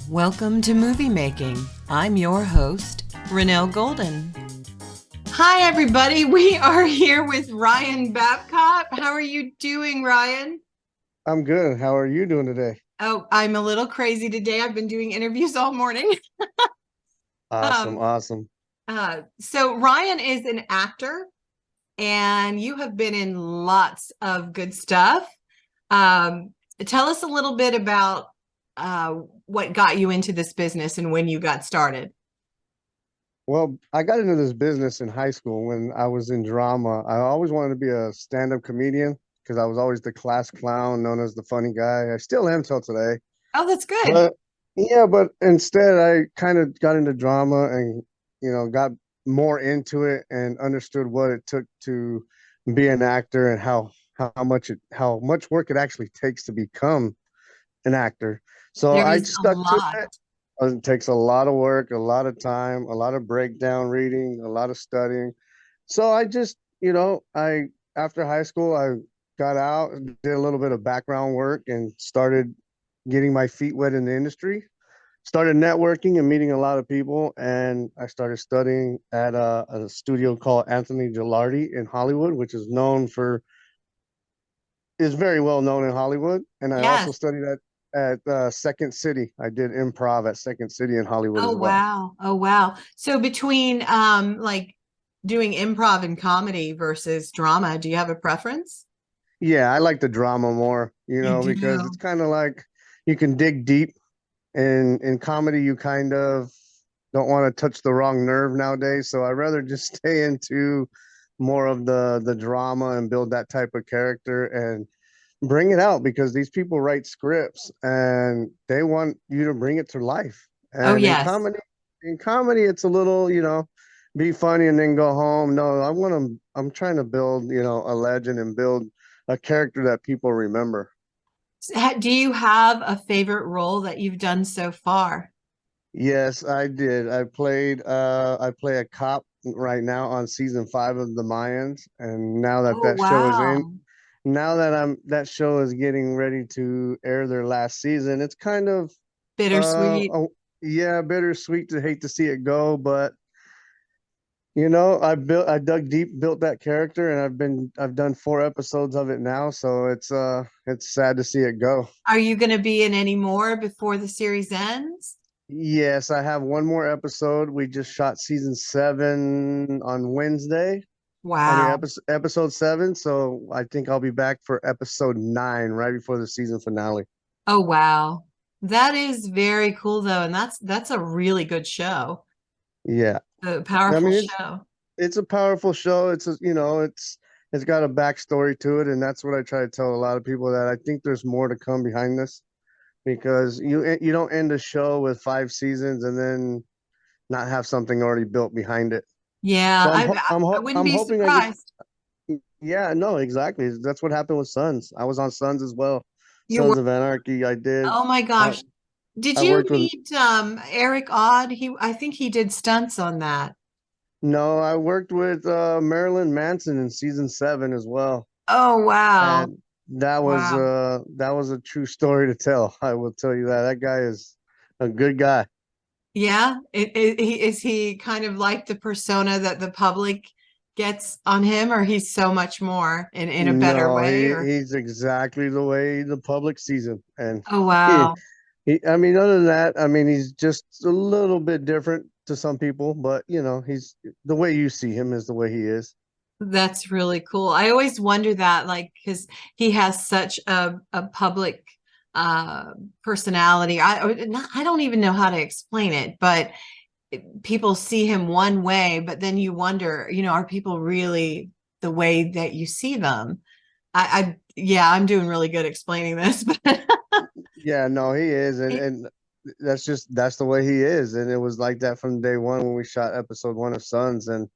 Welcome to Movie Making. I'm your host, Renelle Golden. Hi, everybody. We are here with Ryan Babcock. How are you doing, Ryan? I'm good. How are you doing today? Oh, I'm a little crazy today. I've been doing interviews all morning. Awesome, Um, awesome. so Ryan is an actor, and you have been in lots of good stuff. Um, Tell us a little bit about what got you into this business and when you got started. Well, I got into this business in high school when I was in drama. I always wanted to be a stand-up comedian because I was always the class clown, known as the funny guy. I still am till today. Oh, that's good. But yeah, but instead I kind of got into drama and got more into it and understood what it took to be an actor and how much work it actually takes to become an actor. So There I is a stuck to lot. it. It takes a lot of work, a lot of time, a lot of breakdown reading, a lot of studying. So I just, I after high school, I got out and did a little bit of background work and started getting my feet wet in the industry. Started networking and meeting a lot of people, and I started studying at a studio called Anthony Gilardi in Hollywood, which is very well known in Hollywood. And I also Yes. studied at Second City. I did improv at Second City in Hollywood Oh, as well. wow. Oh, wow. So between like doing improv and comedy versus drama, do you have a preference? Yeah, I like the drama more, You because it's do. kind of like you can dig deep. And in comedy, you kind of don't want to touch the wrong nerve nowadays. So I'd rather just stay into more of the drama and build that type of character and bring it out because these people write scripts and they want you to bring it to life. Oh, And yes. in comedy, it's a little, be funny and then go home. No, I'm trying to build, a legend and build a character that people remember. Do you have a favorite role that you've done so far? Yes, I did. I play a cop right now on season 5 of the Mayans, and now that Oh, that show is in, wow. now that that show is getting ready to air their last season, it's kind of Bittersweet. yeah, bittersweet to hate to see it go, but I dug deep, built that character, and I've done 4 episodes of it now, so it's sad to see it go. Are you going to be in any more before the series ends? Yes, I have one more episode. We just shot season 7 on Wednesday. I mean, Wow. episode 7. So I think I'll be back for episode 9 right before the season finale. Oh, wow. That is very cool though, and that's a really good show. Yeah. A I powerful mean, show. it's a powerful show. It's got a backstory to it, and that's what I try to tell a lot of people that I think there's more to come behind this because you don't end a show with 5 seasons and then not have something already built behind it. Yeah, So I wouldn't I'm be hoping I get. surprised. Yeah, no, exactly. That's what happened with Sons. I was on Sons as well. You Sons were, of Anarchy. I did. oh my I, gosh. Did I you worked with. meet Eric Odd? I think he did stunts on that. No, I worked with Marilyn Manson in season 7 as well, Oh, wow. and Wow. that was a true story to tell. I will tell you that that guy is a good guy. Yeah. Is he kind of like the persona that the public gets on him, or he's so much more in a better No, way? Or he's exactly the way the public sees him, and oh, he, wow. I mean, other than that, I mean, he's just a little bit different to some people, but he's the way you see him is the way he is. That's really cool. I always wonder that, like, because he has such a public uh personality. I don't even know how to explain it, but people see him one way, but then you wonder, are people really the way that you see them? Yeah, I'm doing really good explaining this, but Yeah, no, he is, and that's the way he is, and it was like that from day one when we shot episode 1 of Sons, and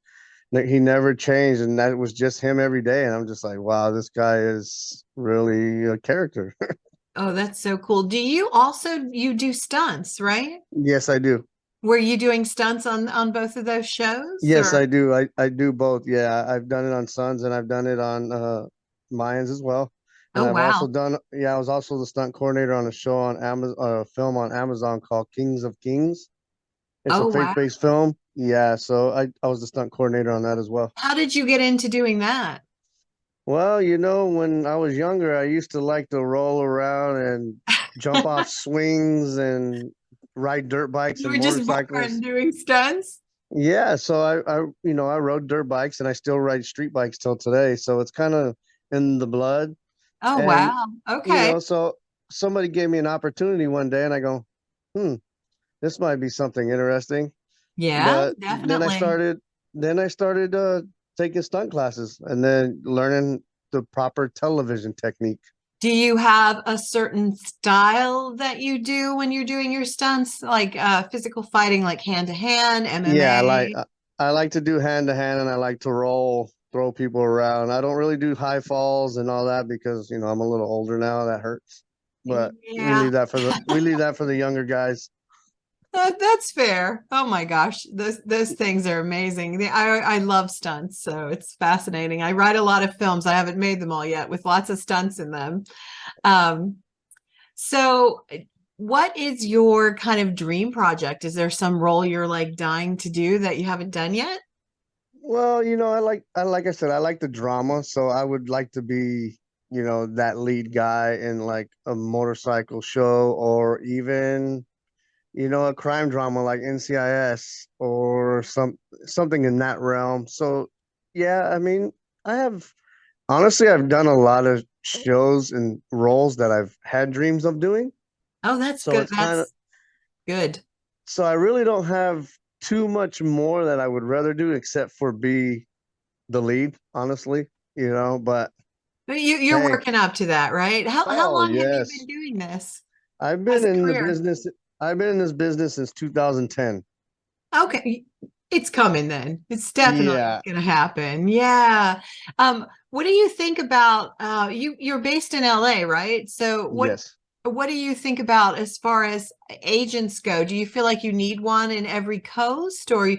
he never changed, and that was just him every day, and I'm just like, wow, this guy is really a character. oh, that's so cool. You do stunts, right? Yes, I do. Were you doing stunts on both of those shows, Yes, or I do. I do both. Yeah, I've done it on Sons and I've done it on Mayans as well. And Oh, I've also wow. done, yeah, I was also the stunt coordinator on a show on Amazon, a film on Amazon called Kings of Kings. It's a Oh, wow. faith-based film. Yeah, so I was the stunt coordinator on that as well. How did you get into doing that? Well, when I was younger, I used to like to roll around and jump off swings and ride dirt bikes You and were just born motorcycles. doing stunts? Yeah, so I rode dirt bikes and I still ride street bikes till today. So it's kind of in the blood. Oh, And, wow. Okay. so somebody gave me an opportunity one day and I go, hmm, this might be something interesting. Yeah, But definitely. then I started taking stunt classes and then learning the proper television technique. Do you have a certain style that you do when you're doing your stunts, like physical fighting, like hand to hand, Yeah, MMA? I like to do hand to hand and I like to roll, throw people around. I don't really do high falls and all that because, I'm a little older now. That hurts. But Yeah, we leave that for the younger guys. that's fair. Oh my gosh, those things are amazing. I love stunts, so it's fascinating. I write a lot of films. I haven't made them all yet with lots of stunts in them. Um, so what is your kind of dream project? Is there some role you're like dying to do that you haven't done yet? Well, like I said, I like the drama, so I would like to be, that lead guy in like a motorcycle show or even, a crime drama like NCIS or something in that realm. So, yeah, I mean, I have honestly I've done a lot of shows and roles that I've had dreams of doing. Oh, that's So good. it's kind of That's good. so I really don't have too much more that I would rather do except for be the lead, honestly, but But you're hey, working up to that, right? How oh long have you been yes. doing this I've as been a in the career? business. I've been in this business since 2010. Okay, it's coming then. It's definitely Yeah, going to happen. Yeah. What do you think about you're based in LA, right? So yes. what do you think about as far as agents go? Do you feel like you need one in every coast, or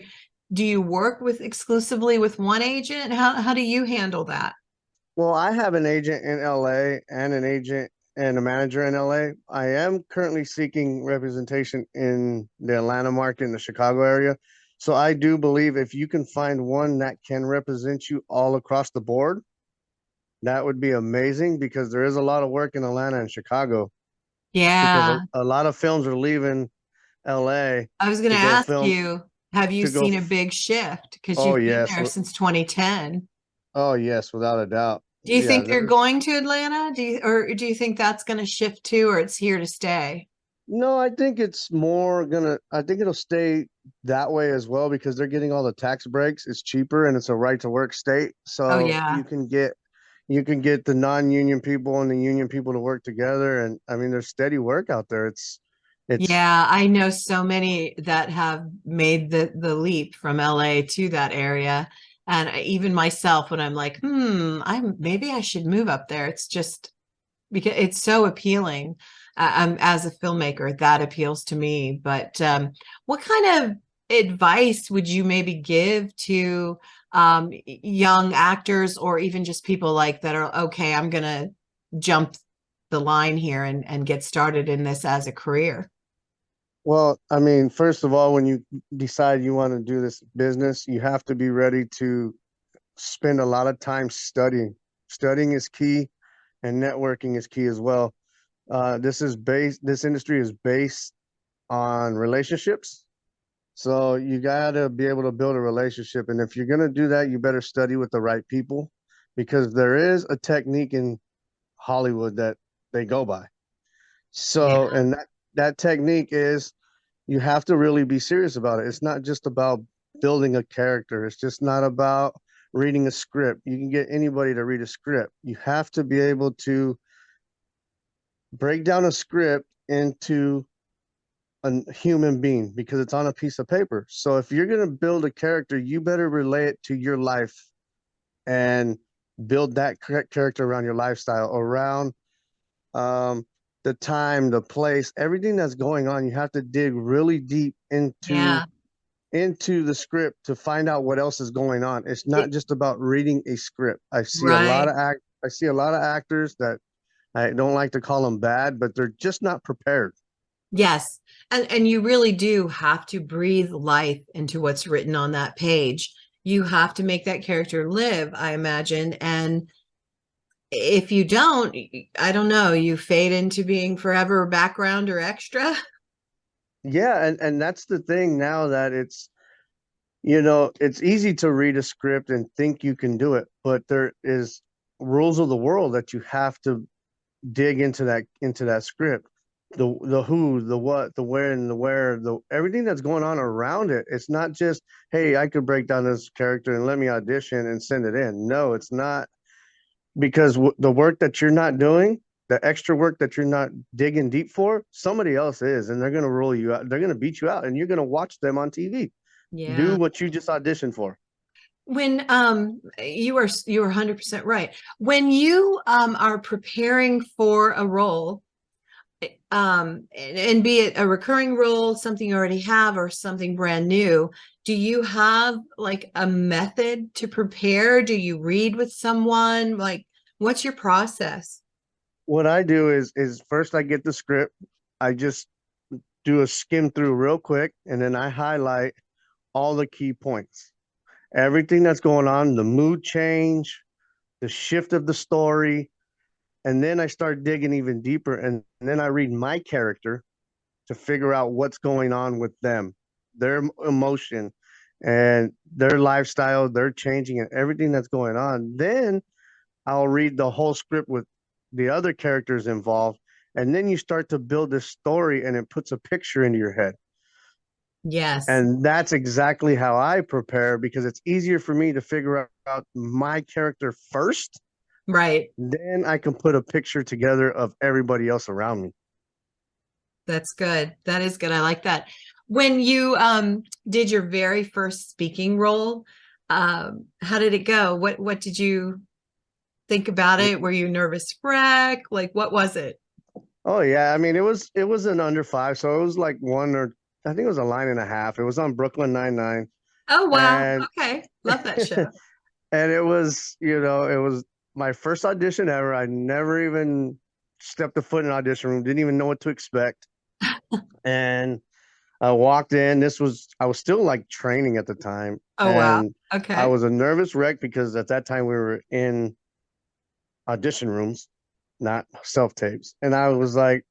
do you work with exclusively with one agent? How do you handle that? Well, I have an agent in LA and an agent and a manager in LA. I am currently seeking representation in the Atlanta market in the Chicago area. So I do believe if you can find one that can represent you all across the board, that would be amazing because there is a lot of work in Atlanta and Chicago because Yeah. a lot of films are leaving LA I was going to to go ask film you, have you to go seen a f- big shift? Because oh you've been yes, there since 2010. oh yes, without a doubt. Do you Yeah, think they're there's going to Atlanta? Or do you think that's going to shift too, or it's here to stay? No, I think it'll stay that way as well because they're getting all the tax breaks. It's cheaper and it's a right to work state. Oh So yeah. you can get the non-union people and the union people to work together. And I mean, there's steady work out there. It's, Yeah, I know so many that have made the leap from LA to that area. And even myself, when I'm like, I'm maybe I should move up there. It's just because it's so appealing. As a filmmaker, that appeals to me. But what kind of advice would you maybe give to young actors or even just people like that are okay, I'm gonna jump the line here and get started in this as a career? well, I mean, first of all, when you decide you want to do this business, you have to be ready to spend a lot of time studying. Studying is key and networking is key as well. This industry is based on relationships. So you got to be able to build a relationship. And if you're going to do that, you better study with the right people because there is a technique in Hollywood that they go by. Yeah. So, and that technique is you have to really be serious about it. It's not just about building a character. It's just not about reading a script. You can get anybody to read a script. You have to be able to break down a script into a human being because it's on a piece of paper. So if you're going to build a character, you better relate it to your life and build that character around your lifestyle, around um, the time, the place, everything that's going on. You have to dig really deep Yeah. into the script to find out what else is going on. It's not It, just about reading a script. right. I see a lot of actors that I don't like to call them bad, but they're just not prepared. Yes. And you really do have to breathe life into what's written on that page. You have to make that character live, I imagine. And if you don't, I don't know, you fade into being forever background or extra. Yeah, and that's the thing now that it's easy to read a script and think you can do it, but there is rules of the world that you have to dig into that script. The who, the what, the when, the where, the everything that's going on around it. It's not just, hey, I could break down this character and let me audition and send it in. No, it's not, because the work that you're not doing, the extra work that you're not digging deep for, somebody else is, and they're going to roll you out. They're going to beat you out, and you're going to watch them on TV do Yeah. what you just auditioned for. When you are 100% right. When you are preparing for a role, and be it a recurring role, something you already have, or something brand new, do you have like a method to prepare? Do you read with someone? Like, what's your process? What I do is first I get the script, I just do a skim through real quick, and then I highlight all the key points, everything that's going on, the mood change, the shift of the story, and then I start digging even deeper, and then I read my character to figure out what's going on with them, their emotion and their lifestyle, they're changing and everything that's going on. Then I'll read the whole script with the other characters involved. And then you start to build this story and it puts a picture into your head. Yes. And that's exactly how I prepare, because it's easier for me to figure out my character first. Right. Then I can put a picture together of everybody else around me. That's good. That is good. I like that. When you did your very first speaking role, how did it go? What did you think about it? Were you nervous wreck? Like, what was it? Oh yeah, I mean it was an under five, so it was like one, or I think it was a line and a half. It was on Brooklyn Nine-Nine, Oh, wow. and Okay. Love that show. and it was my first audition ever. I never even stepped a foot in an audition room, didn't even know what to expect. And I walked in. I was still like training at the time, Oh, wow. and I Okay. was a nervous wreck because at that time we were in audition rooms, not self tapes. And I was like,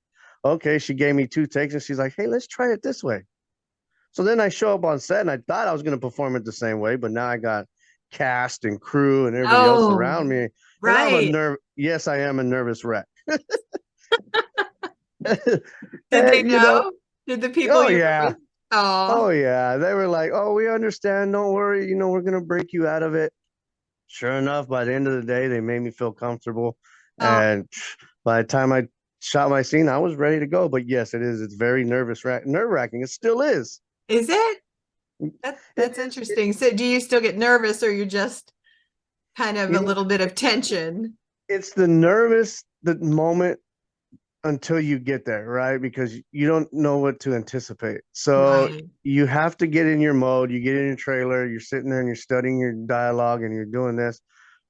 okay, she gave me two takes and she's like, hey, let's try it this way. So then I show up on set and I thought I was going to perform it the same way, but now I got cast and crew and everybody else Oh, around me. And right. yes, I am a nervous wreck. Did they And, know? Did the people oh you were yeah. with? Oh, Oh yeah. They were like, oh, we understand. Don't worry. We're going to break you out of it. Sure enough, by the end of the day, they made me feel comfortable. oh, And by the time I shot my scene, I was ready to go. But yes, it is. It's very nerve wracking. It still is. is it? It That's is. interesting. So do you still get nervous, or you just kind of a little bit of tension? It's the moment until you get there, right? Because you don't know what to anticipate. So Right. you have to get in your mode. You get in your trailer. You're sitting there and you're studying your dialogue and you're doing this.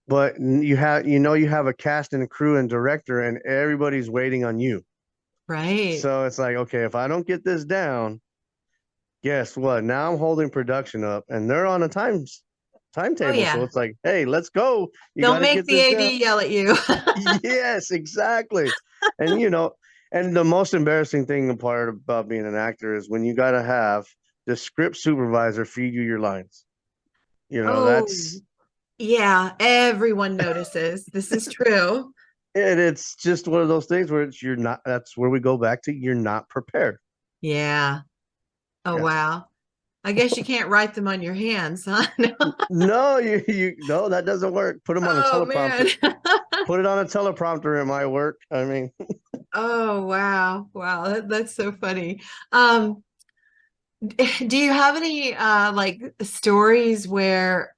But you have a cast and a crew and director, and everybody's waiting on you. Right. So it's like, okay, if I don't get this down, guess what? Now I'm holding production up, and they're on a Oh, timetable. So yeah. it's like, hey, let's go. You got Don't to make get the this down. AD yell at you. Yes, exactly. And and the most embarrassing thing part about being an actor is when you got to have the script supervisor feed you your lines. Oh, That's yeah. Everyone notices. This is true. and it's just one of those things where you're not. That's where we go back to. You're not prepared. Yeah. Oh, Yeah. wow. I guess you can't write them on your hands, huh? No. No, no, that doesn't work. Put them on a Oh, teleprompter. man. Put it on a teleprompter. It might work. I mean, Oh, wow. Wow. That's so funny. Um, do you have any like stories where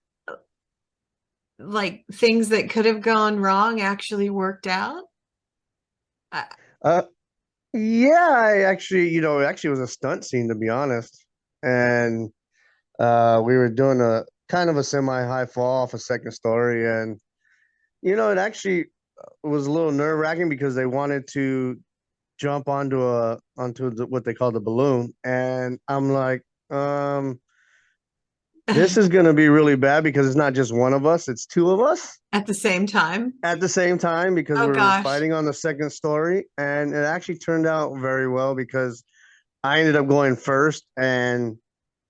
like things that could have gone wrong actually worked out? Uh, uh, yeah, it was a stunt scene, to be honest. And we were doing a kind of a semi high fall off a second story, and it actually it was a little nerve wracking because they wanted to jump onto what they call the balloon, and I'm like, this is gonna be really bad because it's not just one of us, it's two of us At the same time? at the same time because Oh we're gosh. fighting on the second story, and it actually turned out very well because I ended up going first, and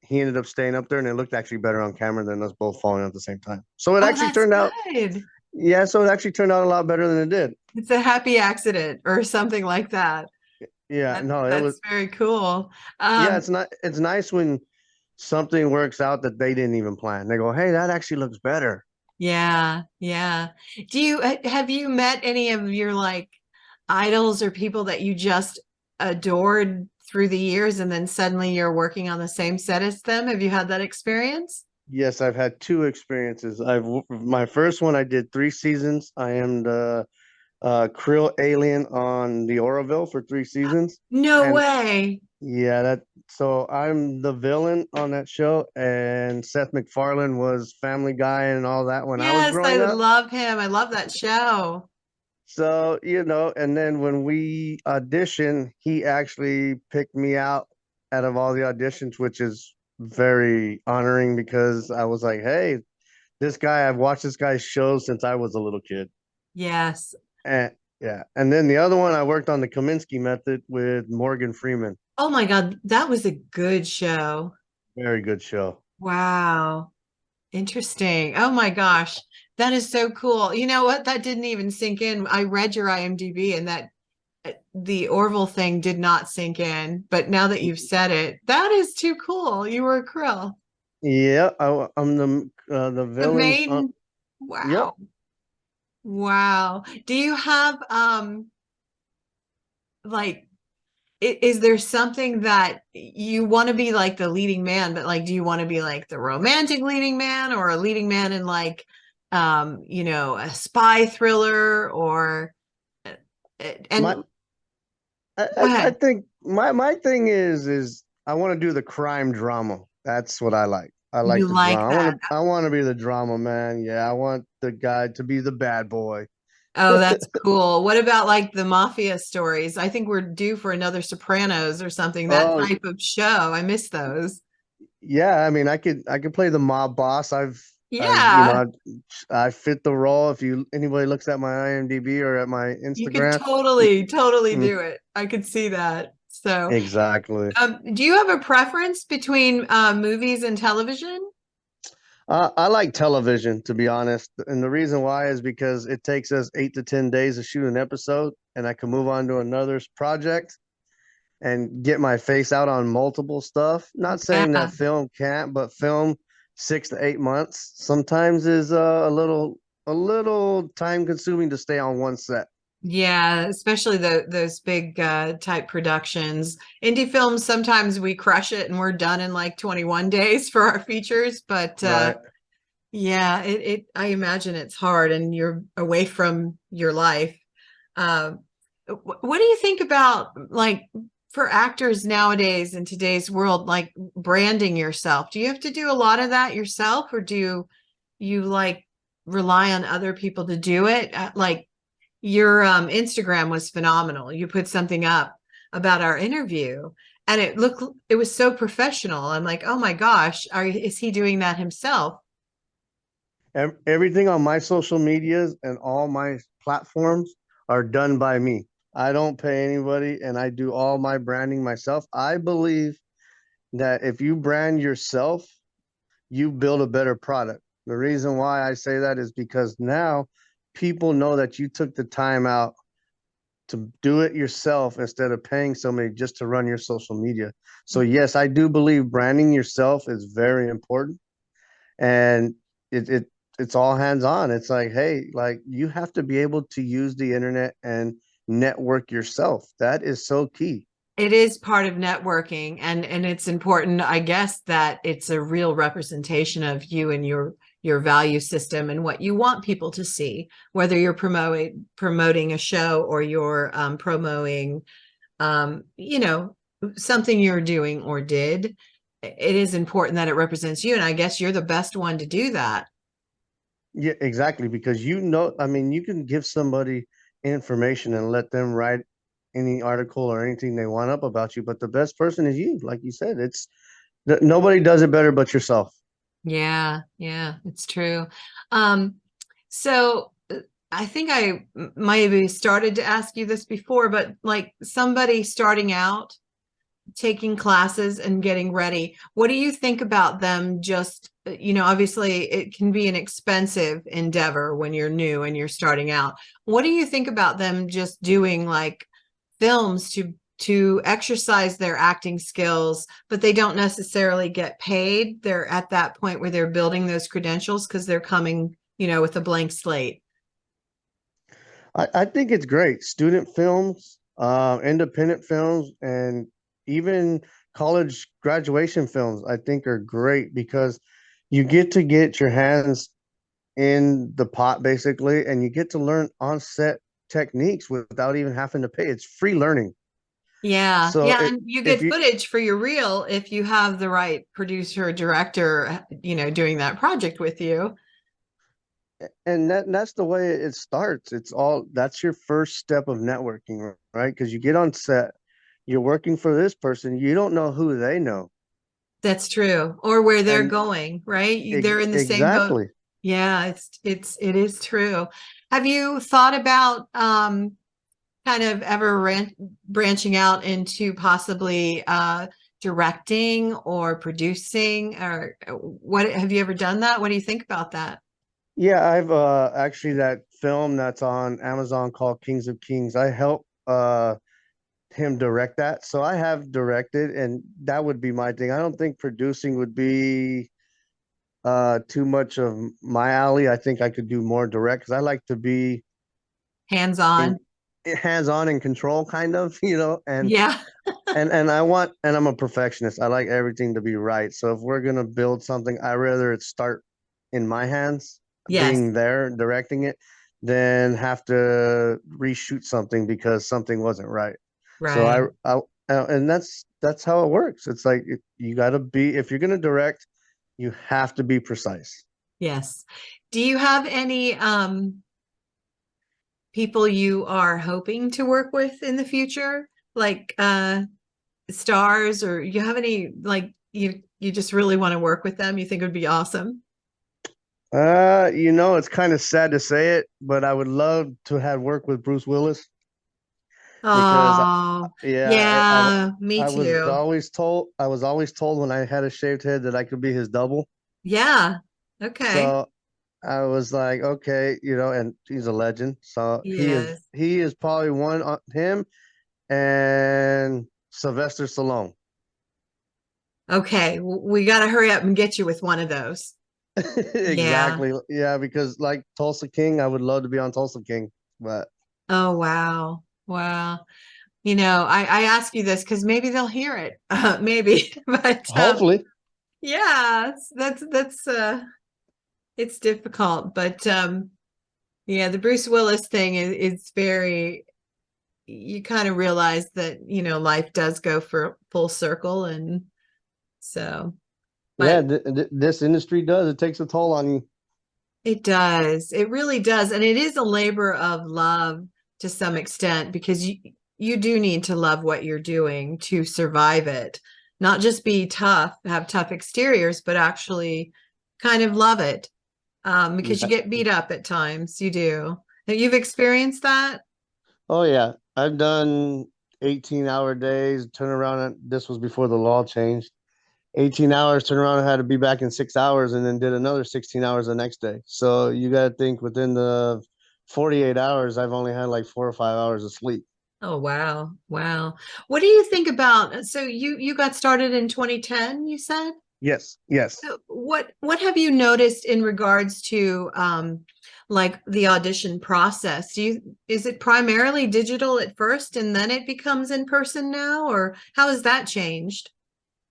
he ended up staying up there, and it looked actually better on camera than us both falling at the same time. So it Oh, actually that's turned out, good. yeah, so it actually turned out a lot better than it did. It's a happy accident or something like that. Yeah, no, it was, That's very cool. yeah, Um, it's nice when something works out that they didn't even plan. They go, hey, that actually looks better. yeah, yeah. Have you met any of your like idols or people that you just adored through the years and then suddenly you're working on the same set as them? Have you had that experience? Yes, I've had two experiences. My first one, I did 3 seasons. I am the Krill alien on the Orville for 3 seasons. No And way. yeah, so I'm the villain on that show, and Seth MacFarlane was Family Guy and all that when I was Yes, I growing up. love him. I love that show. So, and then when we auditioned, he actually picked me out of all the auditions, which is very honoring because I was like, hey, I've watched this guy's show since I was a little kid. Yes. And yeah. And then the other one, I worked on the Kaminsky method with Morgan Freeman. Oh my God, that was a good show. Very good show. Wow. Interesting. Oh my gosh. That is so cool. You know what? That didn't even sink in. I read your IMDb and that the Orville thing did not sink in. But now that you've said it, that is too cool. You were a krill. Yeah, I'm the The villain. main, Yep. wow. Wow. Do you have like is there something that you want to be like the leading man, but like do you want to be like the romantic leading man or a leading man in like a spy thriller or and My go I ahead. think my thing is I want to do the crime drama. That's what I like. I You like the like drama. that. I want to be the drama man. Yeah, I want the guy to be the bad boy. Oh, that's cool. What about like the mafia stories? I think we're due for another Sopranos or something, that Oh, type of show. I miss those. yeah, I mean, I could play the mob boss. Yeah, I fit the role. If anybody looks at my IMDb or at my you could Instagram, totally mm, do it. I could see that. So, exactly. do you have a preference between movies and television? I like television, to be honest, and the reason why is because it takes us 8 to 10 days to shoot an episode, and I can move on to another project and get my face out on multiple stuff. Not saying Yeah. that film can't, but film 6 to 8 months sometimes is a little time consuming to stay on one set. Yeah, especially those big type productions. Indie films, sometimes we crush it and we're done in like 21 days for our features, but Right. yeah, it I imagine it's hard and you're away from your life. Uh, what do you think about like for actors nowadays in today's world, like branding yourself? Do you have to do a lot of that yourself, or do you like rely on other people to do it? Like your Instagram was phenomenal. You put something up about our interview and it was so professional. I'm like, oh my gosh, is he doing that himself? Everything on my social medias and all my platforms are done by me. I don't pay anybody, and I do all my branding myself. I believe that if you brand yourself, you build a better product. The reason why I say that is because now people know that you took the time out to do it yourself instead of paying somebody just to run your social media. So yes, I do believe branding yourself is very important, and it it's all hands on. It's like, hey, like you have to be able to use the internet and network yourself. That is so key. It is part of networking, and it's important, I guess, that it's a real representation of you and your value system and what you want people to see, whether you're promoting a show or you're promoting you know, something you're doing or did. It is important that it represents you, and I guess you're the best one to do that. Yeah, exactly. Because I mean, you can give somebody information and let them write any article or anything they want up about you, but the best person is you. Like you said, nobody does it better but yourself. Yeah, yeah, it's true. Um, so I think I maybe started to ask you this before, but like somebody starting out, taking classes and getting ready, what do you think about them just, obviously it can be an expensive endeavor when you're new and you're starting out. What do you think about them just doing like films to exercise their acting skills, but they don't necessarily get paid? They're at that point where they're building those credentials because they're coming, with a blank slate. I think it's great. Student films, independent films, and even college graduation films, I think are great because you get your hands in the pot basically, and you get to learn on set techniques without even having to pay. It's free learning. Yeah, So yeah, and you if get you footage for your reel if you have the right producer, director, doing that project with you. and that's the way it starts. That's your first step of networking, right? Because you get on set, you're working for this person, you don't know who they know. That's true. Or where they're And going, right? They're in the same boat. exactly. Yeah, it is true. Have you thought about kind of ever branching out into possibly directing or producing, or what, have you ever done that? What do you think about that? Yeah, I've actually that film that's on Amazon called Kings of Kings. I helped him direct that. So I have directed, and that would be my thing. I don't think producing would be too much of my alley. I think I could do more direct because I like to be Hands in on. hands-on in control kind of, and Yeah. and I'm a perfectionist. I like everything to be right. So if we're gonna build something, I rather it start in my hands, Yes. being there, directing it, than have to reshoot something because something wasn't right. So Right. and that's how it works. It's like you got to be if you're gonna direct, you have to be precise. Yes. Do you have any people you are hoping to work with in the future? Like stars, or you have any like you just really want to work with them, you think it would be awesome? It's kind of sad to say it, but I would love to have worked with Bruce Willis because Oh, yeah, yeah, me too. I was always told when I had a shaved head that I could be his double. Yeah. Okay. So I was like, okay, and he's a legend. So He is. he is probably one on him and Sylvester Stallone. Okay, we got to hurry up and get you with one of those. Yeah. Exactly. Yeah, because like Tulsa King, I would love to be on Tulsa King, but Oh, wow. Wow. I ask you this because maybe they'll hear it. Maybe, but hopefully. yeah, that's it's difficult, but yeah, the Bruce Willis thing is very, you kind of realize that, life does go for full circle, and so, Yeah, but this industry does. It takes a toll on you. it does. It really does. And it is a labor of love to some extent, because you do need to love what you're doing to survive it. Not just be tough, have tough exteriors, but actually kind of love it. Because you Yeah. get beat up at times. You do. You've experienced that? Oh yeah. I've done 18-hour days, turn around this was before the law changed. 18 hours, turn around and had to be back in 6 hours and then did another 16 hours the next day. So you gotta think within the 48 hours, I've only had like 4 or 5 hours of sleep. Oh, wow. Wow. What do you think about, so you got started in 2010, you said? Yes, yes. What have you noticed in regards to like the audition process? Is it primarily digital at first and then it becomes in person now, or how has that changed?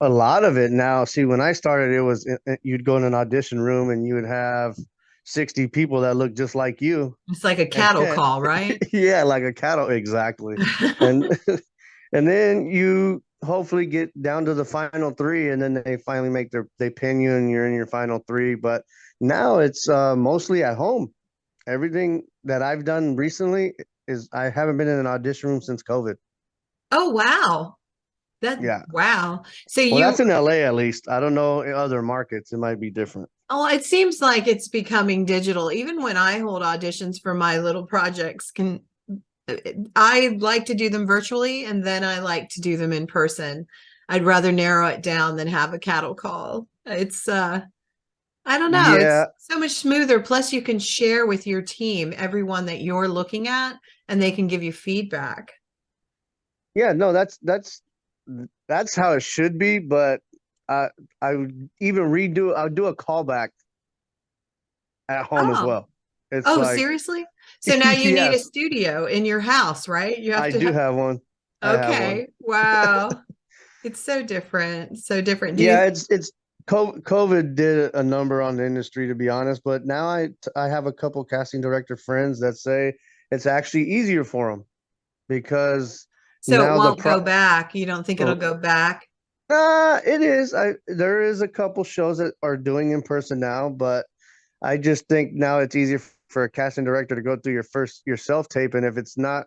A lot of it now. See, when I started, it was you'd go in an audition room and you would have 60 people that look just like you. It's like a And cattle call, right? yeah, like a cattle, exactly. And and then you hopefully get down to the final three, and then they finally they pin you and you're in your final three. But now it's mostly at home. Everything that I've done recently is I haven't been in an audition room since COVID. Oh, wow. Yeah. Wow. So Well, you, that's in LA at least. I don't know in other markets. It might be different. oh, it seems like it's becoming digital. Even when I hold auditions for my little projects, I like to do them virtually and then I like to do them in person. I'd rather narrow it down than have a cattle call. It's I don't know, it's Yeah. so much smoother. Plus you can share with your team everyone that you're looking at and they can give you feedback. Yeah, no, that's how it should be, but I would even I'll do a callback at home as Oh, well. It's oh, like, seriously? So now you need a yes, studio in your house, right? You have I to do have, have one. I have one. okay. Wow. It's so different. So different. Do you, Yeah, it's COVID did a number on the industry, to be honest, but now I have a couple casting director friends that say it's actually easier for them because so it now won't go back. You don't think it'll go back? it is. There is a couple shows that are doing in person now, but I just think now it's easier for a casting director to go through your self tape, and if it's not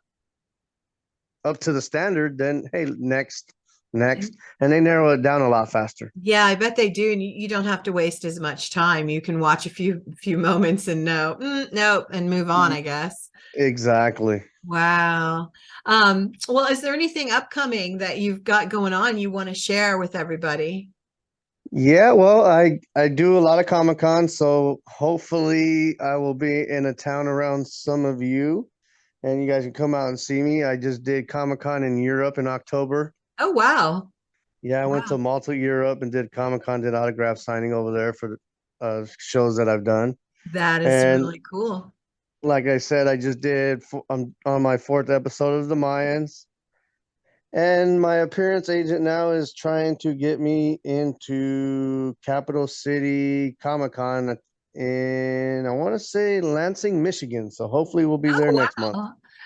up to the standard, then hey, next, and they narrow it down a lot faster. Yeah, I bet they do. And you don't have to waste as much time. You can watch a few moments and know, nope, and move on, I guess. Exactly. Wow. Well, is there anything upcoming that you've got going on you want to share with everybody? Yeah, well, I do a lot of Comic Con, so hopefully I will be in a town around some of you, and you guys can come out and see me. I just did Comic Con in Europe in October. Oh, wow. Yeah, I went Wow. to Malta, Europe, and did Comic Con, did autograph signing over there for the shows that I've done. That is And really cool. like I said, I'm on my fourth episode of the Mayans. And my appearance agent now is trying to get me into Capital City Comic Con in, I want to say, Lansing, Michigan. So hopefully we'll be there Oh, next month.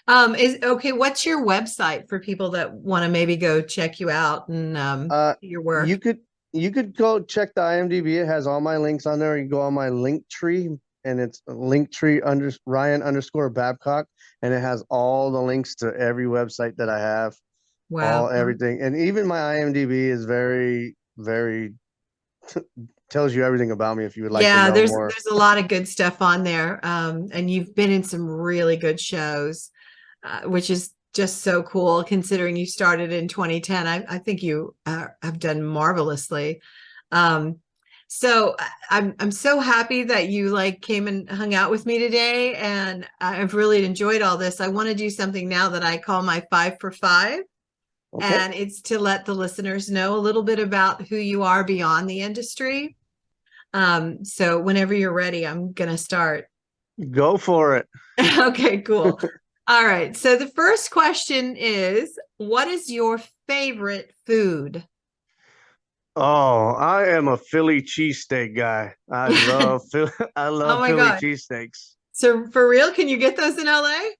wow. Is okay, what's your website for people that want to maybe go check you out and Uh, see your work? you could you could go check the IMDb. It has all my links on there. You go on my link tree, and it's Linktree under Ryan underscore Babcock, and it has all the links to every website that I have, Wow. all everything, and even my IMDb is very tells you everything about me if you would like to Yeah, know more. there's a lot of good stuff on there. And you've been in some really good shows, which is just so cool considering you started in 2010. I think you have done marvelously. Um, so I'm so happy that you like came and hung out with me today, and I've really enjoyed all this. I want to do something now that I call my 5 for 5, Okay, and it's to let the listeners know a little bit about who you are beyond the industry. So whenever you're ready, I'm gonna start. go for it. Okay, cool. All right. So the first question is, what is your favorite food? Oh, I am a Philly cheesesteak guy. I Oh love my Philly God. cheesesteaks. So for real, can you get those in LA?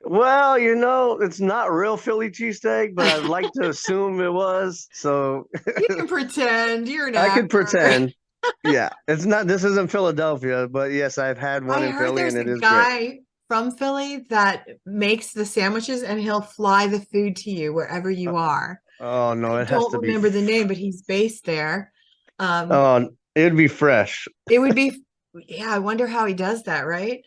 Well, it's not real Philly cheesesteak, but I'd like to assume it was. So You can pretend you're an I could actor. pretend. Yeah, it's not, this isn't Philadelphia, but yes, I've had one I in heard Philly there's and a it is great. guy from Philly that makes the sandwiches and he'll fly the food to you wherever Uh, you are. Oh no, I it has don't to be. remember the name, but he's based there. Um, Oh, it'd be fresh. it would be, yeah, I wonder how he does that, right?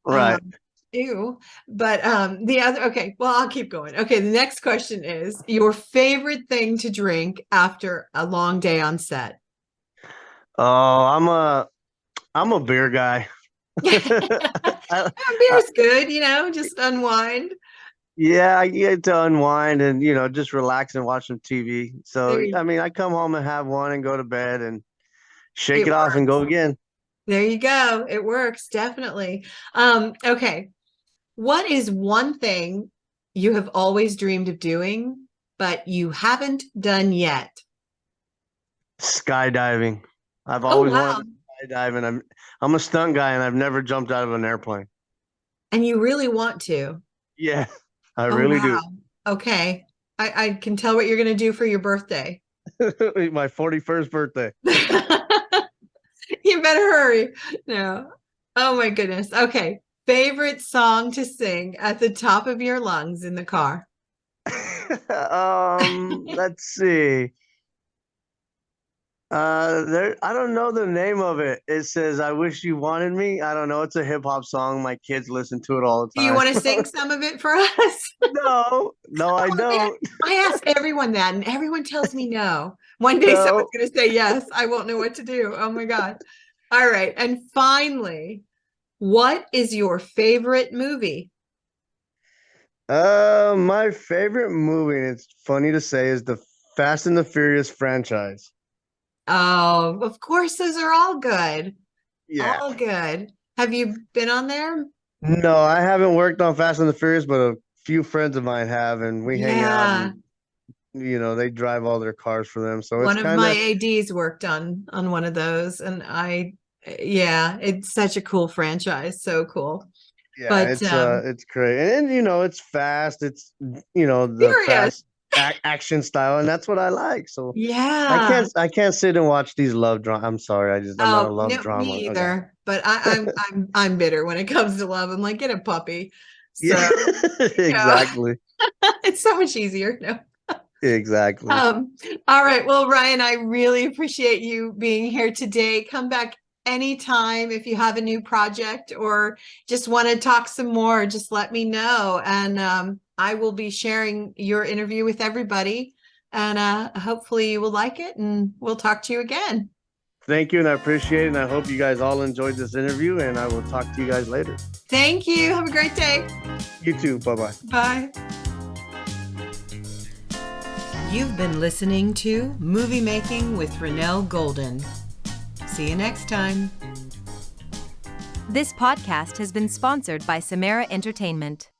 Right. Um, ew. But the other, okay, well, I'll keep going. Okay, the next question is your favorite thing to drink after a long day on set. Oh, I'm a beer guy. I, I, Beer's good, just unwind. yeah, I get to unwind and just relax and watch some TV. There So you, I mean, I come home and have one and go to bed and shake it it off and go works. again. There you go. It works, definitely. Okay. What is one thing you have always dreamed of doing, but you haven't done yet? Skydiving. I've Oh, always wow. wanted to skydive, and I'm a stunt guy, and I've never jumped out of an airplane. And you really want to. Yeah, I Oh, really wow. do. Okay. I can tell what you're going to do for your birthday. My 41st birthday. You better hurry. No. Oh my goodness. Okay. Favorite song to sing at the top of your lungs in the car? Let's see. I don't know the name of it. It says "I Wish You Wanted Me." I don't know. It's a hip hop song. My kids listen to it all the Do you time. want to sing some of it for us? No, I Oh, man, don't. I ask everyone that, and everyone tells me no. One day No. someone's going to say yes. I won't know what to do. Oh my God. All right. And finally, what is your favorite movie? My favorite movie, and it's funny to say, is the Fast and the Furious franchise. Oh, of course, those are all good. Yeah. All good. Have you been on there? No, I haven't worked on Fast and the Furious, but a few friends of mine have, and we hang out Yeah. and they drive all their cars for them. So it's One of my kind of ADs worked on one of those, and yeah, it's such a cool franchise. So cool. yeah, But it's great. And it's fast. It's the furious. fast action style, and that's what I like. So I Yeah. can't sit and watch these love drama. I'm not a Oh, love no, me drama guy. either. But I'm bitter when it comes to love. I'm like, get a puppy. Yeah, So, yeah, exactly. it's so much easier. No. Exactly. Um, all right. Well, Ryan, I really appreciate you being here today. Come back anytime if you have a new project or just want to talk some more, just let me know. And I will be sharing your interview with everybody. And hopefully you will like it and we'll talk to you again. Thank you, and I appreciate it. And I hope you guys all enjoyed this interview, and I will talk to you guys later. Thank you. Have a great day. You too. Bye-bye. Bye. You've been listening to Movie Making with Renelle Golden. See you next time. This podcast has been sponsored by Samara Entertainment.